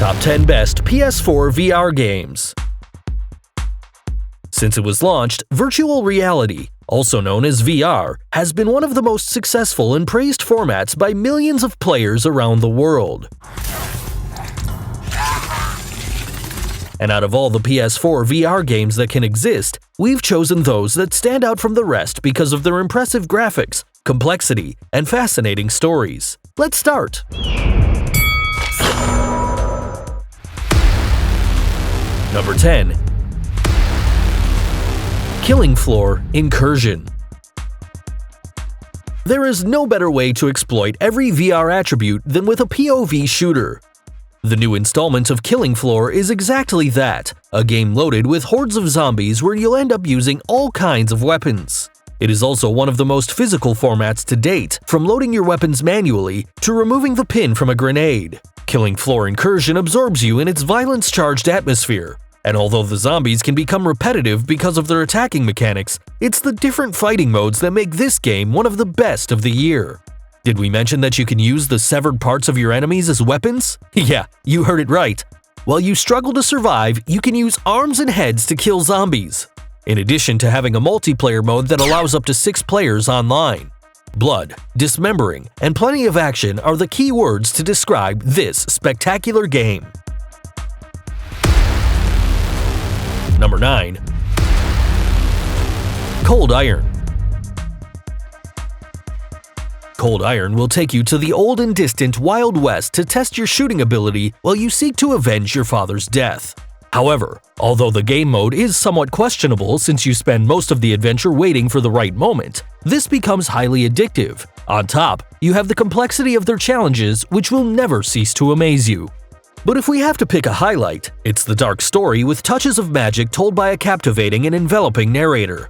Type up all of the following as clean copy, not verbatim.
Top 10 Best PS4 VR Games. Since it was launched, virtual reality, also known as VR, has been one of the most successful and praised formats by millions of players around the world. And out of all the PS4 VR games that can exist, we've chosen those that stand out from the rest because of their impressive graphics, complexity, and fascinating stories. Let's start! Number 10. Killing Floor Incursion. There is no better way to exploit every VR attribute than with a POV shooter. The new installment of Killing Floor is exactly that, a game loaded with hordes of zombies where you'll end up using all kinds of weapons. It is also one of the most physical formats to date, from loading your weapons manually to removing the pin from a grenade. Killing Floor Incursion absorbs you in its violence-charged atmosphere, and although the zombies can become repetitive because of their attacking mechanics, it's the different fighting modes that make this game one of the best of the year. Did we mention that you can use the severed parts of your enemies as weapons? Yeah, you heard it right. While you struggle to survive, you can use arms and heads to kill zombies, in addition to having a multiplayer mode that allows up to 6 players online. Blood, dismembering, and plenty of action are the key words to describe this spectacular game. Number 9. Cold Iron. Cold Iron will take you to the old and distant Wild West to test your shooting ability while you seek to avenge your father's death. However, although the game mode is somewhat questionable since you spend most of the adventure waiting for the right moment, this becomes highly addictive. On top, you have the complexity of their challenges, which will never cease to amaze you. But if we have to pick a highlight, it's the dark story with touches of magic told by a captivating and enveloping narrator.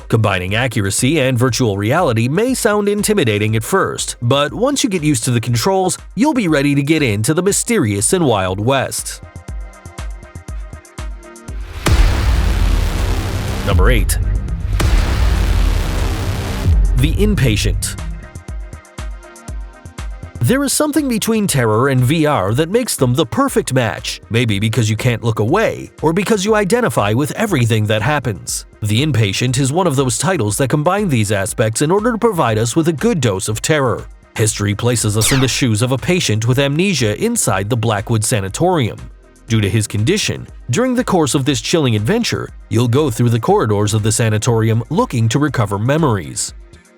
Combining accuracy and virtual reality may sound intimidating at first, but once you get used to the controls, you'll be ready to get into the mysterious and Wild West. Number 8. The Impatient. There is something between terror and VR that makes them the perfect match, maybe because you can't look away, or because you identify with everything that happens. The Impatient is one of those titles that combine these aspects in order to provide us with a good dose of terror. History places us in the shoes of a patient with amnesia inside the Blackwood Sanatorium. Due to his condition, during the course of this chilling adventure, you'll go through the corridors of the sanatorium looking to recover memories.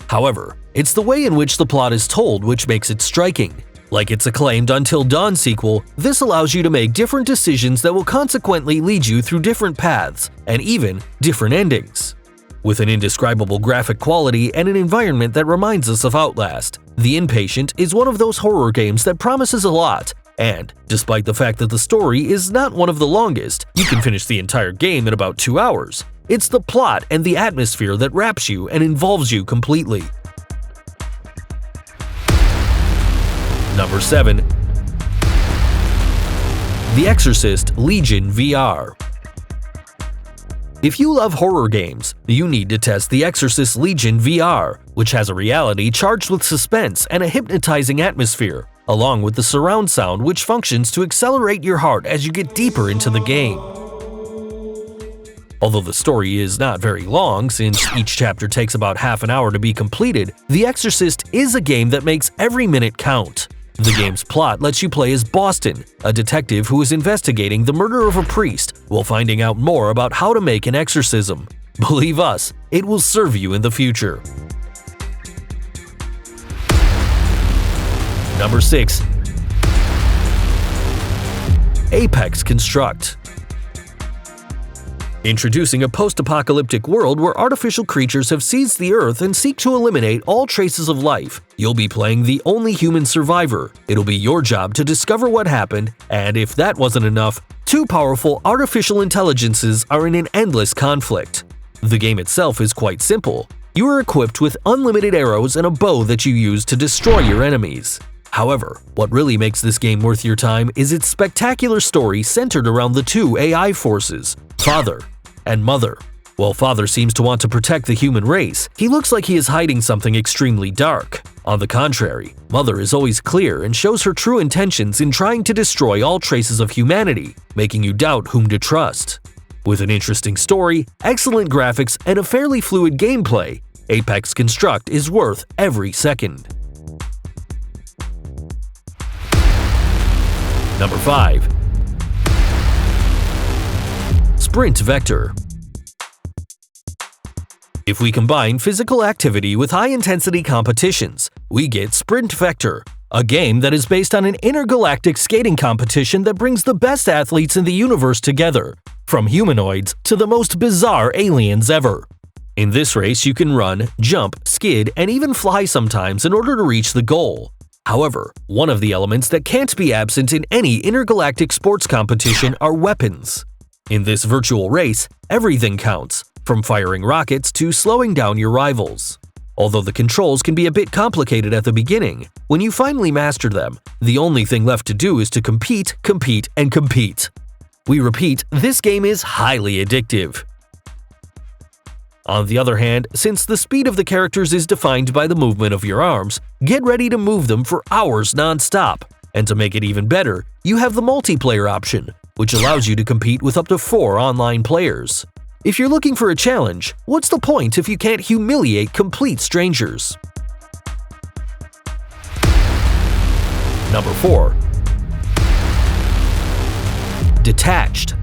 However, it's the way in which the plot is told which makes it striking. Like its acclaimed Until Dawn sequel, this allows you to make different decisions that will consequently lead you through different paths, and even different endings. With an indescribable graphic quality and an environment that reminds us of Outlast, The Impatient is one of those horror games that promises a lot, and, despite the fact that the story is not one of the longest, you can finish the entire game in about 2 hours. It's the plot and the atmosphere that wraps you and involves you completely. Number 7. The Exorcist Legion VR. If you love horror games, you need to test the Exorcist Legion VR, which has a reality charged with suspense and a hypnotizing atmosphere, along with the surround sound which functions to accelerate your heart as you get deeper into the game. Although the story is not very long, since each chapter takes about half an hour to be completed, The Exorcist is a game that makes every minute count. The game's plot lets you play as Boston, a detective who is investigating the murder of a priest while finding out more about how to make an exorcism. Believe us, it will serve you in the future. Number 6. Apex Construct. Introducing a post-apocalyptic world where artificial creatures have seized the Earth and seek to eliminate all traces of life. You'll be playing the only human survivor. It'll be your job to discover what happened, and if that wasn't enough, 2 powerful artificial intelligences are in an endless conflict. The game itself is quite simple. You are equipped with unlimited arrows and a bow that you use to destroy your enemies. However, what really makes this game worth your time is its spectacular story centered around the 2 AI forces, Father and Mother. While Father seems to want to protect the human race, he looks like he is hiding something extremely dark. On the contrary, Mother is always clear and shows her true intentions in trying to destroy all traces of humanity, making you doubt whom to trust. With an interesting story, excellent graphics, and a fairly fluid gameplay, Apex Construct is worth every second. Number 5. Sprint Vector. If we combine physical activity with high-intensity competitions, we get Sprint Vector, a game that is based on an intergalactic skating competition that brings the best athletes in the universe together, from humanoids to the most bizarre aliens ever. In this race, you can run, jump, skid, and even fly sometimes in order to reach the goal. However, one of the elements that can't be absent in any intergalactic sports competition are weapons. In this virtual race, everything counts, from firing rockets to slowing down your rivals. Although the controls can be a bit complicated at the beginning, when you finally master them, the only thing left to do is to compete, compete, and compete. We repeat, this game is highly addictive. On the other hand, since the speed of the characters is defined by the movement of your arms, get ready to move them for hours non-stop. And to make it even better, you have the multiplayer option, which allows you to compete with up to 4 online players. If you're looking for a challenge, what's the point if you can't humiliate complete strangers? Number 4. Detached.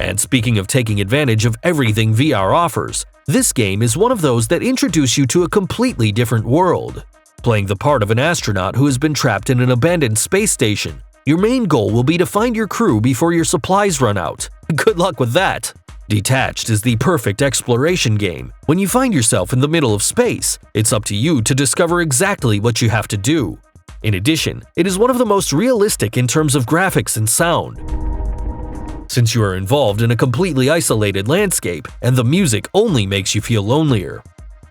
And speaking of taking advantage of everything VR offers, this game is one of those that introduce you to a completely different world. Playing the part of an astronaut who has been trapped in an abandoned space station, your main goal will be to find your crew before your supplies run out. Good luck with that! Detached is the perfect exploration game. When you find yourself in the middle of space, it's up to you to discover exactly what you have to do. In addition, it is one of the most realistic in terms of graphics and sound. Since you are involved in a completely isolated landscape, and the music only makes you feel lonelier.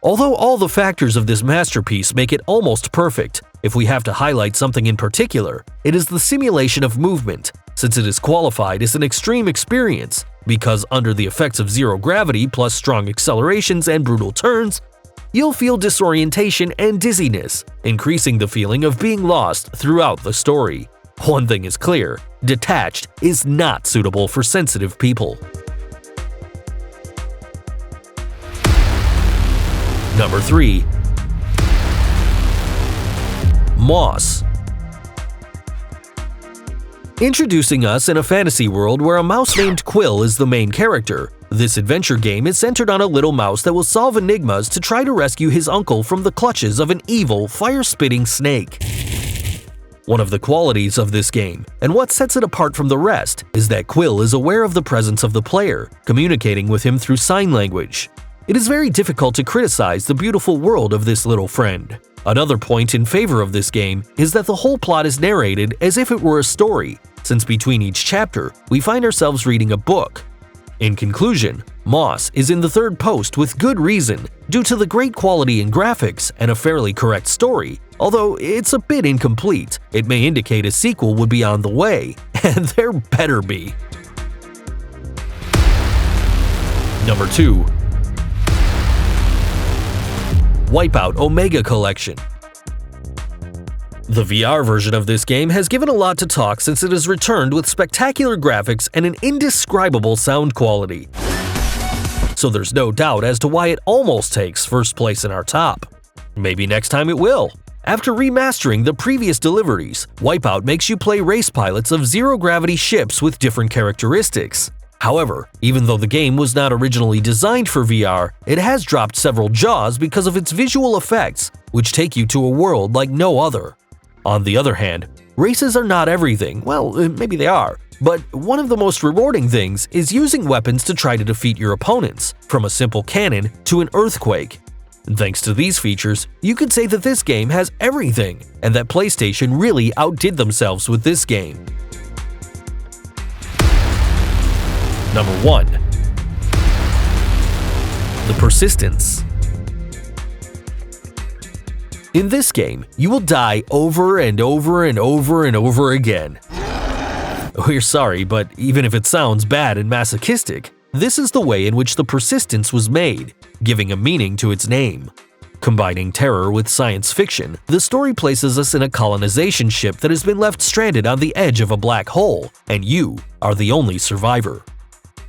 Although all the factors of this masterpiece make it almost perfect, if we have to highlight something in particular, it is the simulation of movement, since it is qualified as an extreme experience, because under the effects of zero gravity plus strong accelerations and brutal turns, you'll feel disorientation and dizziness, increasing the feeling of being lost throughout the story. One thing is clear, Detached is not suitable for sensitive people. Number 3. Moss. Introducing us in a fantasy world where a mouse named Quill is the main character, this adventure game is centered on a little mouse that will solve enigmas to try to rescue his uncle from the clutches of an evil, fire-spitting snake. One of the qualities of this game, and what sets it apart from the rest, is that Quill is aware of the presence of the player, communicating with him through sign language. It is very difficult to criticize the beautiful world of this little friend. Another point in favor of this game is that the whole plot is narrated as if it were a story, since between each chapter, we find ourselves reading a book. In conclusion, Moss is in the third post with good reason, due to the great quality in graphics and a fairly correct story. Although it's a bit incomplete, it may indicate a sequel would be on the way, and there better be. Number 2. Wipeout Omega Collection. The VR version of this game has given a lot to talk since it has returned with spectacular graphics and an indescribable sound quality. So there's no doubt as to why it almost takes first place in our top. Maybe next time it will. After remastering the previous deliveries, Wipeout makes you play race pilots of zero-gravity ships with different characteristics. However, even though the game was not originally designed for VR, it has dropped several jaws because of its visual effects, which take you to a world like no other. On the other hand, races are not everything. Well, maybe they are. But one of the most rewarding things is using weapons to try to defeat your opponents, from a simple cannon to an earthquake. Thanks to these features, you could say that this game has everything, and that PlayStation really outdid themselves with this game. Number 1. The Persistence. In this game, you will die over and over and over and over again. We're sorry, but even if it sounds bad and masochistic, this is the way in which the Persistence was made, giving a meaning to its name. Combining terror with science fiction, the story places us in a colonization ship that has been left stranded on the edge of a black hole, and you are the only survivor.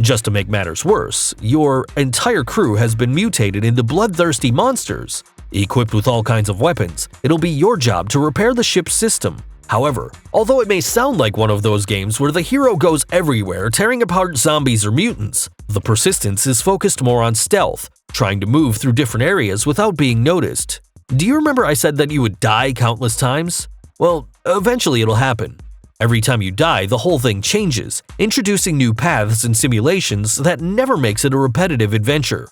Just to make matters worse, your entire crew has been mutated into bloodthirsty monsters. Equipped with all kinds of weapons, it'll be your job to repair the ship's system. However, although it may sound like one of those games where the hero goes everywhere tearing apart zombies or mutants, the Persistence is focused more on stealth, trying to move through different areas without being noticed. Do you remember I said that you would die countless times? Well, eventually it'll happen. Every time you die, the whole thing changes, introducing new paths and simulations that never makes it a repetitive adventure.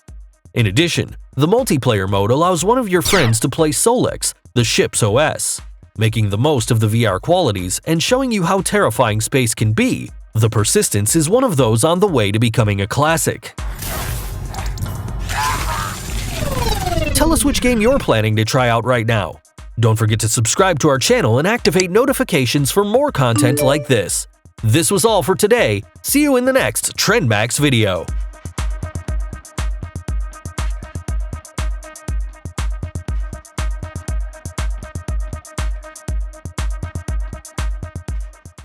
In addition, the multiplayer mode allows one of your friends to play Solex, the ship's OS. Making the most of the VR qualities and showing you how terrifying space can be, the Persistence is one of those on the way to becoming a classic. Tell us which game you're planning to try out right now. Don't forget to subscribe to our channel and activate notifications for more content like this. This was all for today. See you in the next TrendMax video.